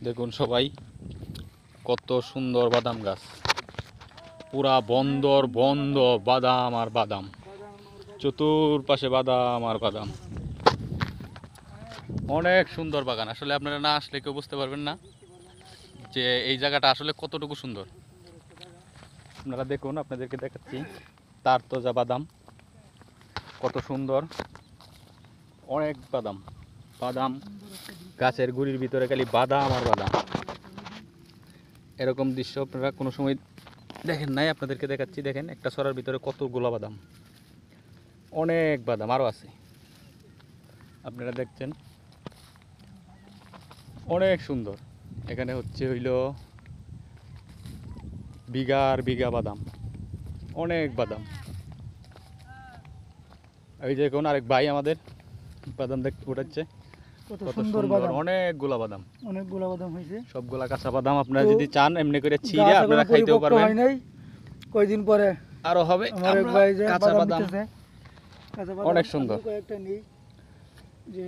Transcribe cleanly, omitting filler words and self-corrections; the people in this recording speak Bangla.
দেখুন সবাই, কত সুন্দর বাদাম গাছ, পুরা বন্দর বন্ধ বাদাম আর বাদাম, চতুর্পাশে বাদাম আর বাদাম। অনেক সুন্দর বাগান, আসলে আপনারা না আসলে কেউ বুঝতে পারবেন না যে এই জায়গাটা আসলে কতটুকু সুন্দর। আপনারা দেখুন, আপনাদেরকে দেখাচ্ছি তার তোজা বাদাম, কত সুন্দর, অনেক বাদাম। বাদাম গাছের গুড়ির ভিতরে খালি বাদাম আর বাদাম। এরকম দৃশ্য আপনারা কোনো সময় দেখেন নাই, আপনাদেরকে দেখাচ্ছি। দেখেন একটা ছড়ার ভিতরে কতগুলো বাদাম, অনেক বাদাম আরও আছে, আপনারা দেখছেন, অনেক সুন্দর। এখানে হচ্ছে হইল বিঘার বিঘা বাদাম, অনেক বাদাম। এই যে দেখুন আরেক ভাই আমাদের বাদাম দেখতে উঠাচ্ছে, কত কত সুন্দর সুন্দর, বাদাম, অনেকগুলা বাদাম, অনেকগুলো বাদাম হয়েছে। সবগুলা কাঁচা বাদাম। আপনারা তো যদি চান এমনি করে ছিঁড়ে গাছ আপনারা এখনো খাইতেও পরিপক্ক পারবেন, হয় নাই, কয়দিন পরে আরো হবে। আমার এক আমরা ভাই যে কাঁচা বাদাম নিতেছে, কাঁচা বাদাম অনেক সুন্দর। কয়েকটা নেই যে